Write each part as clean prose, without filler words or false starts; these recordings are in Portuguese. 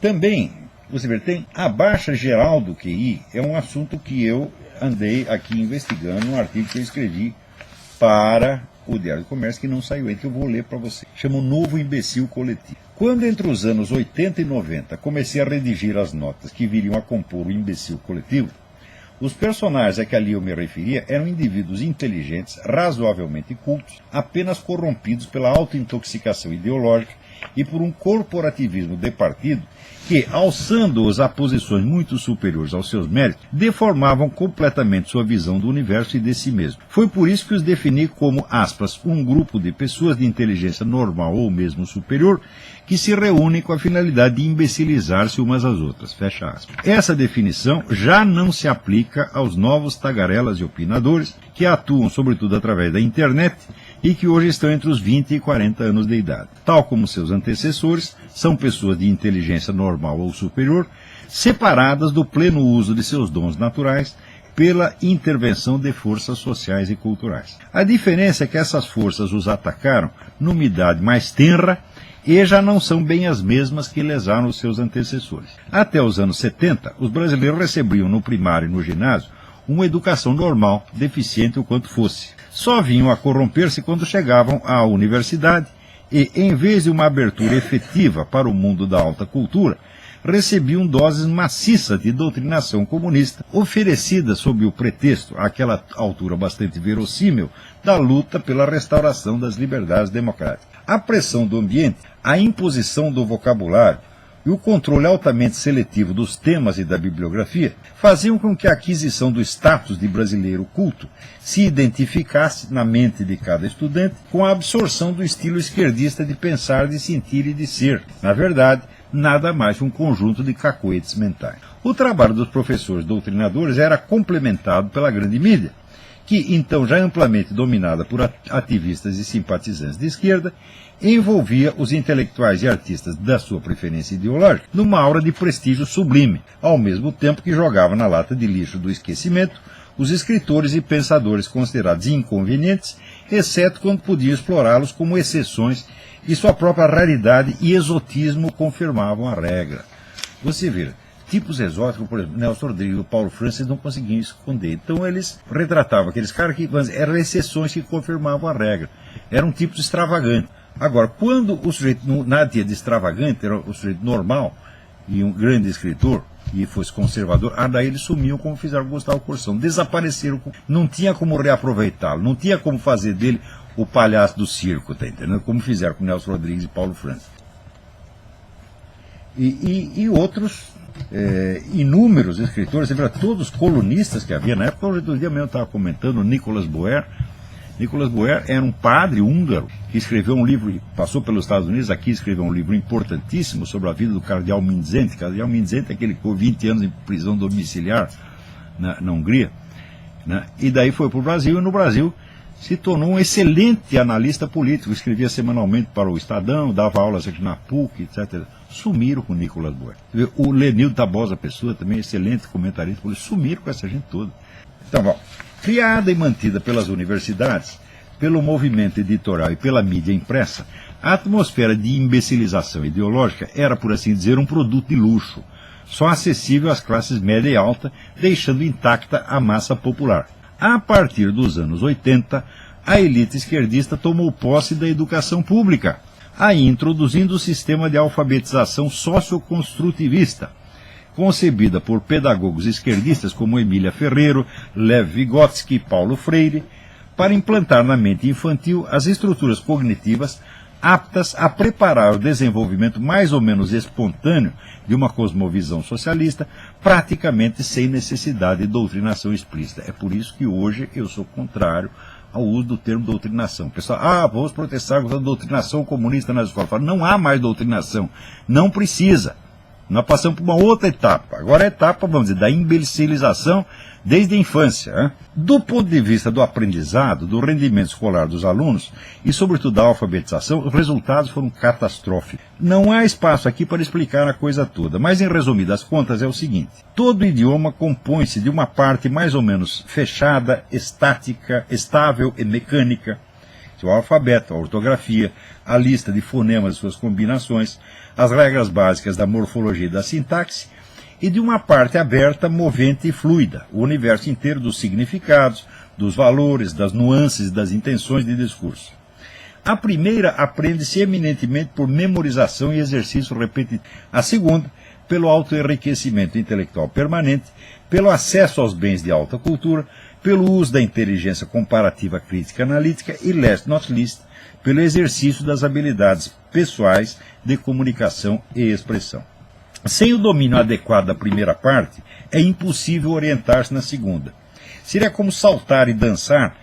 Também, você vê, tem a baixa geral do QI, é um assunto que eu andei aqui investigando, um artigo que eu escrevi para o Diário do Comércio, que não saiu ainda, que eu vou ler para você. Chama o Novo Imbecil Coletivo. Quando entre os anos 80 e 90 comecei a redigir as notas que viriam a compor o Imbecil Coletivo, os personagens a que ali eu me referia eram indivíduos inteligentes, razoavelmente cultos, apenas corrompidos pela autointoxicação ideológica e por um corporativismo de partido que, alçando-os a posições muito superiores aos seus méritos, deformavam completamente sua visão do universo e de si mesmo. Foi por isso que os defini como, aspas, um grupo de pessoas de inteligência normal ou mesmo superior que se reúnem com a finalidade de imbecilizar-se umas às outras, fecha aspas. Essa definição já não se aplica aos novos tagarelas e opinadores que atuam sobretudo através da internet e que hoje estão entre os 20 e 40 anos de idade. Tal como seus antecessores, são pessoas de inteligência normal ou superior, separadas do pleno uso de seus dons naturais pela intervenção de forças sociais e culturais. A diferença é que essas forças os atacaram numa idade mais tenra e já não são bem as mesmas que lesaram os seus antecessores. Até os anos 70, os brasileiros recebiam no primário e no ginásio uma educação normal, deficiente o quanto fosse. Só vinham a corromper-se quando chegavam à universidade e, em vez de uma abertura efetiva para o mundo da alta cultura, recebiam doses maciças de doutrinação comunista, oferecidas sob o pretexto, àquela altura bastante verossímil, da luta pela restauração das liberdades democráticas. A pressão do ambiente, a imposição do vocabulário e o controle altamente seletivo dos temas e da bibliografia faziam com que a aquisição do status de brasileiro culto se identificasse na mente de cada estudante com a absorção do estilo esquerdista de pensar, de sentir e de ser. Na verdade, nada mais que um conjunto de cacoetes mentais. O trabalho dos professores doutrinadores era complementado pela grande mídia, que, então já amplamente dominada por ativistas e simpatizantes de esquerda, envolvia os intelectuais e artistas da sua preferência ideológica numa aura de prestígio sublime, ao mesmo tempo que jogava na lata de lixo do esquecimento os escritores e pensadores considerados inconvenientes, exceto quando podiam explorá-los como exceções e sua própria raridade e exotismo confirmavam a regra. Você vê, tipos exóticos, por exemplo, Nelson Rodrigues e Paulo Francis não conseguiam esconder. Então eles retratavam aqueles caras que eram exceções que confirmavam a regra. Eram tipos extravagantes. Agora, quando o sujeito, nada tinha de extravagante, era o sujeito normal e um grande escritor, e fosse conservador, daí eles sumiam como fizeram com Gustavo Corsão. Desapareceram, não tinha como reaproveitá-lo, não tinha como fazer dele o palhaço do circo, tá entendendo? Como fizeram com Nelson Rodrigues e Paulo Francis. E outros inúmeros escritores, você vê, todos os colunistas que havia na época. Hoje do dia mesmo eu estava comentando o Nicolas Boer. Nicolas Boer era um padre húngaro que escreveu um livro, passou pelos Estados Unidos, aqui escreveu um livro importantíssimo sobre a vida do cardeal Mindszenty. Cardeal Mindszenty é aquele que ficou 20 anos em prisão domiciliar na Hungria, né? E daí foi para o Brasil, e no Brasil se tornou um excelente analista político, escrevia semanalmente para o Estadão, dava aulas aqui na PUC, etc. Sumiram com o Nicolas Boer. O Lenildo Tabosa Pessoa, também excelente comentarista político, sumiram com essa gente toda. Então, bom, criada e mantida pelas universidades, pelo movimento editorial e pela mídia impressa, a atmosfera de imbecilização ideológica era, por assim dizer, um produto de luxo, só acessível às classes média e alta, deixando intacta a massa popular. A partir dos anos 80, a elite esquerdista tomou posse da educação pública, aí introduzindo o sistema de alfabetização socioconstrutivista, concebida por pedagogos esquerdistas como Emília Ferreiro, Lev Vygotsky e Paulo Freire, para implantar na mente infantil as estruturas cognitivas aptas a preparar o desenvolvimento mais ou menos espontâneo de uma cosmovisão socialista, praticamente sem necessidade de doutrinação explícita. É por isso que hoje eu sou contrário ao uso do termo doutrinação. O pessoal, vamos protestar contra a doutrinação comunista nas escolas. Falo, não há mais doutrinação, não precisa. Nós passamos por uma outra etapa. Agora é a etapa, vamos dizer, da imbecilização desde a infância. Hein? Do ponto de vista do aprendizado, do rendimento escolar dos alunos e, sobretudo, da alfabetização, os resultados foram catastróficos. Não há espaço aqui para explicar a coisa toda, mas, em resumidas contas, é o seguinte. Todo idioma compõe-se de uma parte mais ou menos fechada, estática, estável e mecânica, o alfabeto, a ortografia, a lista de fonemas e suas combinações, as regras básicas da morfologia e da sintaxe, e de uma parte aberta, movente e fluida, o universo inteiro dos significados, dos valores, das nuances e das intenções de discurso. A primeira aprende-se eminentemente por memorização e exercício repetitivo. A segunda, pelo autoenriquecimento intelectual permanente, pelo acesso aos bens de alta cultura, pelo uso da inteligência comparativa crítica analítica e, last not least, pelo exercício das habilidades pessoais de comunicação e expressão. Sem o domínio adequado da primeira parte, é impossível orientar-se na segunda. Seria como saltar e dançar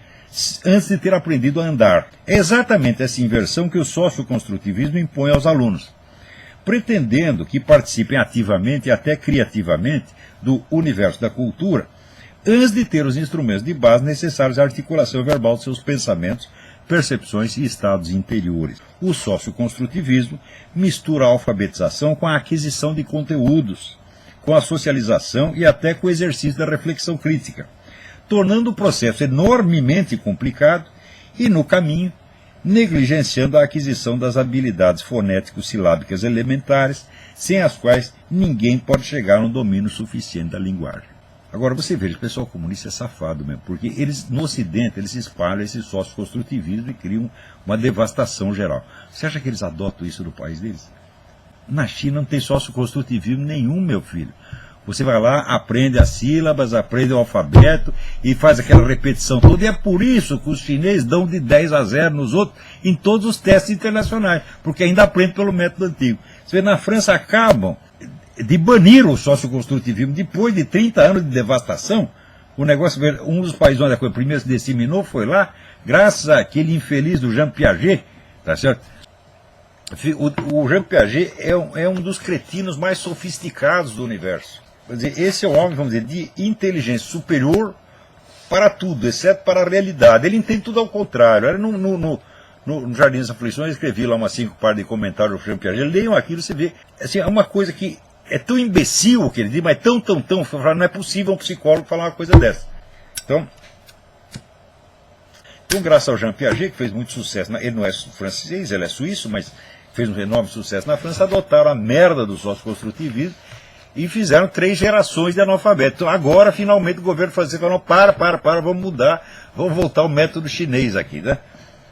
antes de ter aprendido a andar. É exatamente essa inversão que o socioconstrutivismo impõe aos alunos, pretendendo que participem ativamente e até criativamente do universo da cultura, antes de ter os instrumentos de base necessários à articulação verbal de seus pensamentos, percepções e estados interiores. O socioconstrutivismo mistura a alfabetização com a aquisição de conteúdos, com a socialização e até com o exercício da reflexão crítica, tornando o processo enormemente complicado e, no caminho, negligenciando a aquisição das habilidades fonético-silábicas elementares, sem as quais ninguém pode chegar a um domínio suficiente da linguagem. Agora, você veja, o pessoal comunista é safado mesmo, porque eles, no Ocidente, eles espalham esse socioconstrutivismo e criam uma devastação geral. Você acha que eles adotam isso no país deles? Na China não tem socioconstrutivismo nenhum, meu filho. Você vai lá, aprende as sílabas, aprende o alfabeto e faz aquela repetição toda. E é por isso que os chineses dão de 10 a 0 nos outros em todos os testes internacionais, porque ainda aprende pelo método antigo. Você vê, na França acabam de banir o socioconstrutivismo depois de 30 anos de devastação. O negócio, um dos países onde a coisa primeiro se disseminou foi lá, graças àquele infeliz do Jean Piaget, tá certo? O Jean Piaget é um dos cretinos mais sofisticados do universo. Quer dizer, esse é um homem, vamos dizer, de inteligência superior para tudo, exceto para a realidade. Ele entende tudo ao contrário. Era no Jardim das Aflições, eu escrevi lá umas 5 partes de comentários do Jean Piaget. Leiam aquilo, você vê. Assim, é uma coisa que é tão imbecil o que ele diz, mas tão, não é possível um psicólogo falar uma coisa dessa. Então, graças ao Jean Piaget, que fez muito sucesso, ele não é francês, ele é suíço, mas fez um enorme sucesso na França, adotaram a merda do socioconstrutivismo e fizeram 3 gerações de analfabeto. Então agora, finalmente, o governo francês falou, para, vamos mudar, vamos voltar ao método chinês aqui, né?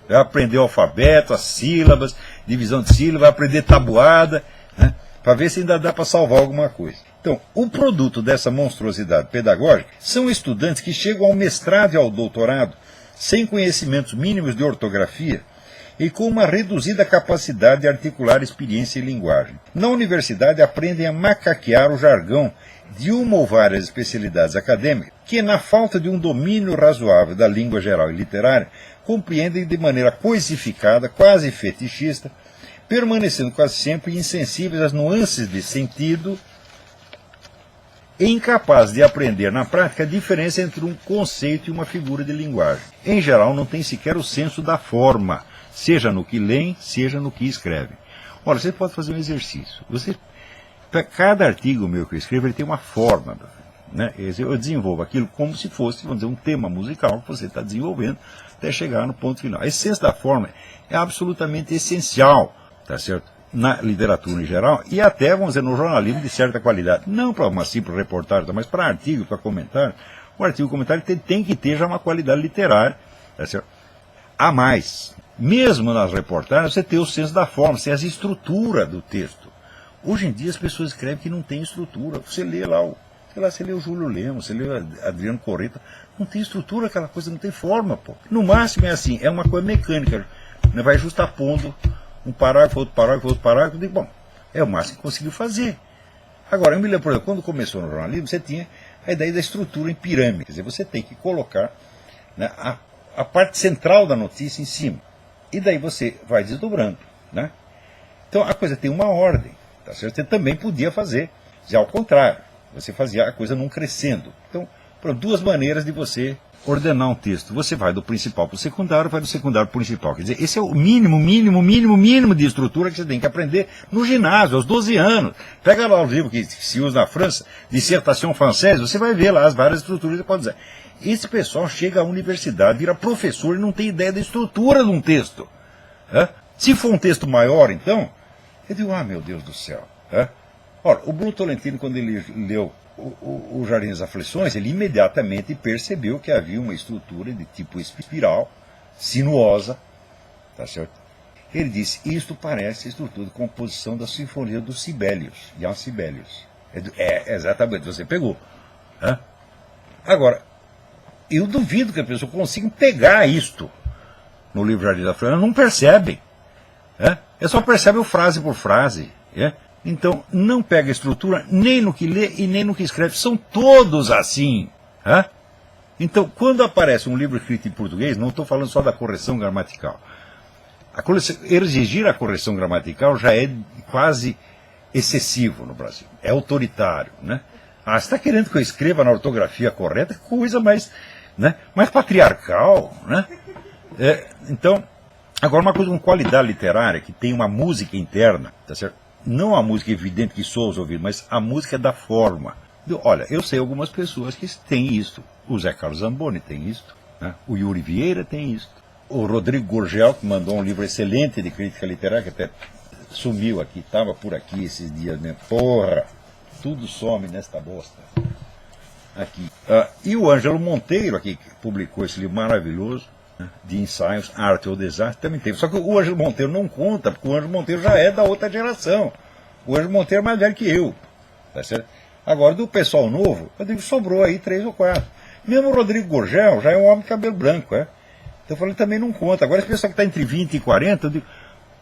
Vai aprender o alfabeto, as sílabas, divisão de sílabas, vai aprender tabuada, né? Para ver se ainda dá para salvar alguma coisa. Então, o produto dessa monstruosidade pedagógica são estudantes que chegam ao mestrado e ao doutorado sem conhecimentos mínimos de ortografia e com uma reduzida capacidade de articular experiência e linguagem. Na universidade aprendem a macaquear o jargão de uma ou várias especialidades acadêmicas que, na falta de um domínio razoável da língua geral e literária, compreendem de maneira coisificada, quase fetichista, permanecendo quase sempre insensíveis às nuances de sentido e incapazes de aprender na prática a diferença entre um conceito e uma figura de linguagem. Em geral, não tem sequer o senso da forma, seja no que leem, seja no que escrevem. Olha, você pode fazer um exercício. Cada artigo meu que eu escrevo, ele tem uma forma, né? Eu desenvolvo aquilo como se fosse, vamos dizer, um tema musical que você está desenvolvendo até chegar no ponto final. A essência da forma é absolutamente essencial, tá certo? Na literatura em geral e até, vamos dizer, no jornalismo de certa qualidade. Não para uma simples reportagem, mas para artigo, para comentário. O artigo comentário tem que ter já uma qualidade literária, tá certo? A mais, mesmo nas reportagens, você tem o senso da forma, você tem a estrutura do texto. Hoje em dia as pessoas escrevem que não tem estrutura. Você lê lá você lê o Júlio Lemos, você lê o Adriano Corrêa, não tem estrutura, aquela coisa não tem forma, pô. No máximo é assim, é uma coisa mecânica, né? Vai justapondo um parágrafo, outro parágrafo, eu digo, bom, é o máximo que conseguiu fazer. Agora, eu me lembro, por exemplo, quando começou no jornalismo, você tinha a ideia da estrutura em pirâmide, quer dizer, você tem que colocar, né, a parte central da notícia em cima, e daí você vai desdobrando, né? Então a coisa tem uma ordem, tá certo? Você também podia fazer, já ao contrário, você fazia a coisa num crescendo. Então, por 2 maneiras de você ordenar um texto. Você vai do principal para o secundário, vai do secundário para o principal. Quer dizer, esse é o mínimo de estrutura que você tem que aprender no ginásio, aos 12 anos. Pega lá o livro que se usa na França, Dissertation Française, você vai ver lá as várias estruturas que pode dizer. Esse pessoal chega à universidade, vira professor e não tem ideia da estrutura de um texto. Se for um texto maior, então, Eu digo, meu Deus do céu. Ora, o Bruno Tolentino, quando ele leu o Jardim das Aflições, ele imediatamente percebeu que havia uma estrutura de tipo espiral, sinuosa, tá certo? Ele disse, isto parece a estrutura de composição da Sinfonia dos Sibelius, Jan Sibelius. Exatamente, você pegou. Agora, eu duvido que a pessoa consiga pegar isto no livro Jardim da Aflições, não percebem. É só percebe frase por frase. Então, não pega a estrutura nem no que lê e nem no que escreve. São todos assim. Então, quando aparece um livro escrito em português, não estou falando só da correção gramatical. Exigir a correção gramatical já é quase excessivo no Brasil. É autoritário. Você está querendo que eu escreva na ortografia correta? Que coisa mais patriarcal. Então, agora uma coisa com qualidade literária, que tem uma música interna, tá certo? Não a música evidente que soa aos ouvidos, mas a música da forma. Olha, eu sei algumas pessoas que têm isso. O Zé Carlos Zamboni tem isso. O Yuri Vieira tem isso. O Rodrigo Gurgel, que mandou um livro excelente de crítica literária, que até sumiu aqui, estava por aqui esses dias mesmo. Porra, tudo some nesta bosta. Aqui. E o Ângelo Monteiro, aqui, que publicou esse livro maravilhoso, de ensaios, Arte ou Desastre, também teve. Só que o Ângelo Monteiro não conta, porque o Ângelo Monteiro já é da outra geração. O Ângelo Monteiro é mais velho que eu. Tá certo? Agora, do pessoal novo, eu digo, sobrou aí 3 ou 4. Mesmo o Rodrigo Gurgel já é um homem de cabelo branco, Então eu falei, também não conta. Agora, esse pessoal que está entre 20 e 40, eu digo,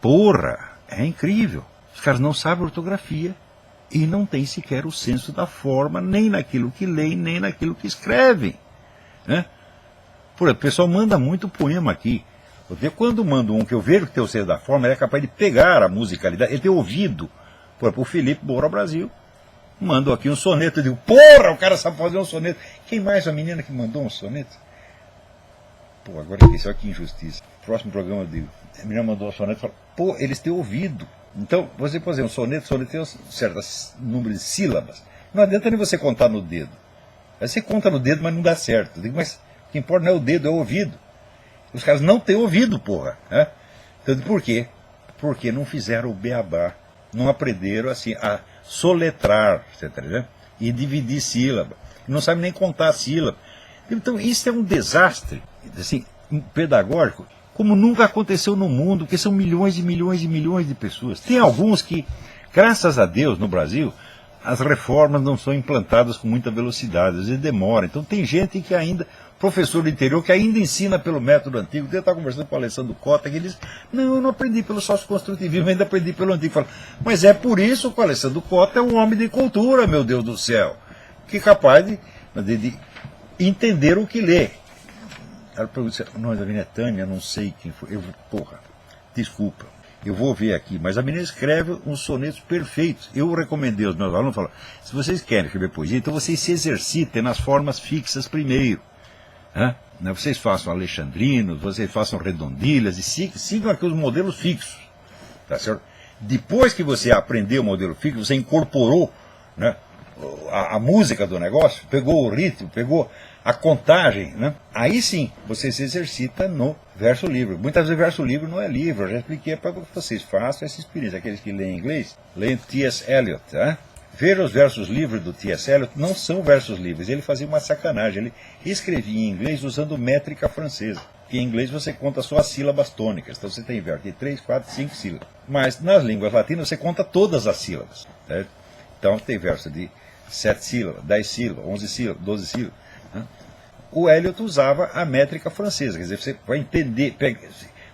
porra, é incrível. Os caras não sabem ortografia e não têm sequer o senso da forma, nem naquilo que leem, nem naquilo que escrevem. Por exemplo, o pessoal manda muito poema aqui. Quando manda um que eu vejo que tem o senso da forma, ele é capaz de pegar a musicalidade, ele tem ouvido. Por exemplo, o Felipe Moura Brasil mandou aqui um soneto. Eu digo, porra, o cara sabe fazer um soneto. Quem mais? A menina que mandou um soneto? Pô, agora esqueci, olha que injustiça. Próximo programa eu digo, a menina mandou um soneto e fala, pô, eles têm ouvido. Então, você pode dizer, um soneto tem um certo número de sílabas. Não adianta nem você contar no dedo. Aí você conta no dedo, mas não dá certo. Eu digo, mas o que importa não é o dedo, é o ouvido. Os caras não têm ouvido, porra. Então, por quê? Porque não fizeram o beabá. Não aprenderam assim a soletrar, você tá entendendo? E dividir sílaba. Não sabem nem contar a sílaba. Então, isso é um desastre, assim, pedagógico, como nunca aconteceu no mundo, porque são milhões e milhões e milhões de pessoas. Tem alguns que, graças a Deus, no Brasil, as reformas não são implantadas com muita velocidade, às vezes demora. Então tem gente que ainda, professor do interior, que ainda ensina pelo método antigo. Eu estava conversando com o Alessandro Cota, que ele diz, não, eu não aprendi pelo sócio-construtivismo, ainda aprendi pelo antigo. Falo, mas é por isso que o Alessandro Cota é um homem de cultura, meu Deus do céu, que é capaz de entender o que lê. Ela pergunta, o nome da menina é Tânia, não sei quem foi. Porra, desculpa. Eu vou ver aqui, mas a menina escreve uns sonetos perfeitos. Eu recomendei aos meus alunos, falo, se vocês querem escrever poesia, então vocês se exercitem nas formas fixas primeiro. Vocês façam alexandrinos, vocês façam redondilhas, e sigam aqui os modelos fixos. Tá certo? Depois que você aprendeu o modelo fixo, você incorporou a música do negócio, pegou o ritmo, pegou a contagem, aí sim você se exercita no verso livre. Muitas vezes verso livre não é livro, eu já expliquei para que vocês façam essa experiência. Aqueles que leem inglês, leem T.S. Eliot. Veja os versos livres do T.S. Eliot, não são versos livres, ele fazia uma sacanagem, ele escrevia em inglês usando métrica francesa. Em inglês você conta só as sílabas tônicas, então você tem verso de 3, 4, 5 sílabas. Mas nas línguas latinas você conta todas as sílabas. Certo? Então tem verso de 7 sílabas, 10 sílabas, 11 sílabas, 12 sílabas. O Eliot usava a métrica francesa, quer dizer, você vai entender.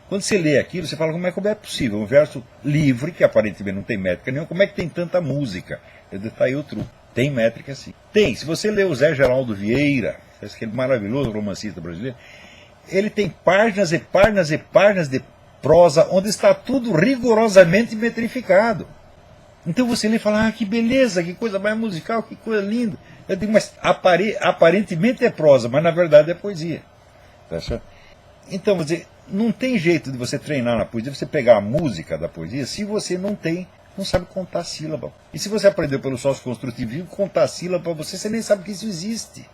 Quando você lê aquilo, você fala, como é possível? Um verso livre, que aparentemente não tem métrica nenhuma, como é que tem tanta música? Está aí o truque. Tem métrica sim. Tem. Se você lê o Zé Geraldo Vieira, aquele maravilhoso romancista brasileiro, ele tem páginas e páginas e páginas de prosa onde está tudo rigorosamente metrificado. Então você lê e fala, que beleza, que coisa mais musical, que coisa linda. Eu digo, mas aparentemente é prosa, mas na verdade é poesia. Tá certo? Então, vou dizer, não tem jeito de você treinar na poesia, você pegar a música da poesia, se você não sabe contar sílaba. E se você aprendeu pelo sócio-construtivismo, contar sílaba, você nem sabe que isso existe.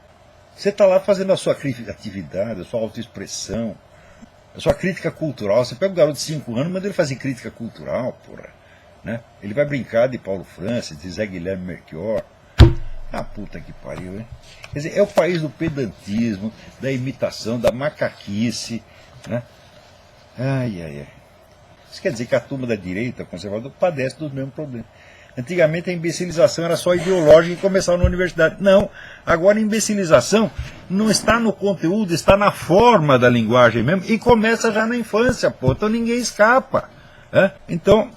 Você está lá fazendo a sua criatividade, a sua autoexpressão, a sua crítica cultural. Você pega um garoto de 5 anos, manda ele fazer crítica cultural, porra. né? Ele vai brincar de Paulo Francis, de Zé Guilherme Melchior. Ah, puta que pariu, hein? Quer dizer, é o país do pedantismo, da imitação, da macaquice, né? Ai, ai, ai. Isso quer dizer que a turma da direita conservadora padece dos mesmos problemas. Antigamente a imbecilização era só ideológica e começava na universidade. Não, agora a imbecilização não está no conteúdo, está na forma da linguagem mesmo, e começa já na infância, pô, então ninguém escapa. Né? Então,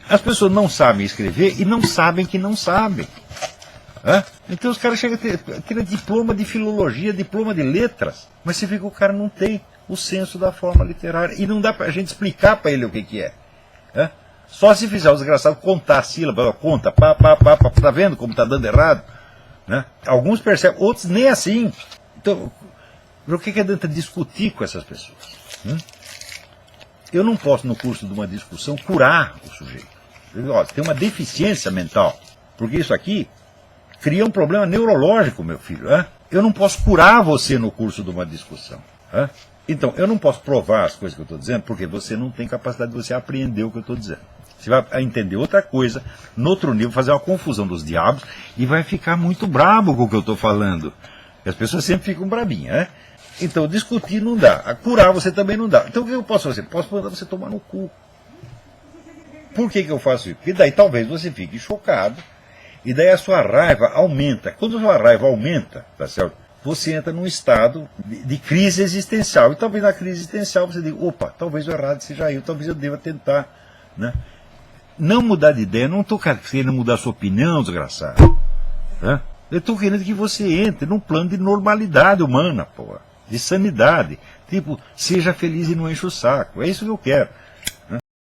as pessoas não sabem escrever e não sabem que não sabem. Então os caras chegam a ter diploma de filologia, diploma de letras, mas você vê que o cara não tem o senso da forma literária, e não dá pra gente explicar para ele o que é. Só se fizer o desgraçado contar a sílaba, conta, tá vendo como tá dando errado? Né? Alguns percebem, outros nem assim. Então, por que adianta discutir com essas pessoas? Eu não posso, no curso de uma discussão, curar o sujeito. Tem uma deficiência mental, porque isso aqui cria um problema neurológico, meu filho. Eu não posso curar você no curso de uma discussão. Então, eu não posso provar as coisas que eu estou dizendo, porque você não tem capacidade de você apreender o que eu estou dizendo. Você vai entender outra coisa, no outro nível, fazer uma confusão dos diabos, e vai ficar muito brabo com o que eu estou falando. E as pessoas sempre ficam brabinhas, Então, discutir não dá. A curar você também não dá. Então, o que eu posso fazer? Posso mandar você tomar no cu. Por que eu faço isso? Porque daí talvez você fique chocado, e daí a sua raiva aumenta. Quando a sua raiva aumenta, tá certo? Você entra num estado de crise existencial. E talvez na crise existencial você diga, opa, talvez o errado seja eu, talvez eu deva tentar. Né? Não mudar de ideia, não estou querendo mudar a sua opinião, desgraçado. Eu estou querendo que você entre num plano de normalidade humana, porra, de sanidade. Tipo, seja feliz e não enche o saco. É isso que eu quero.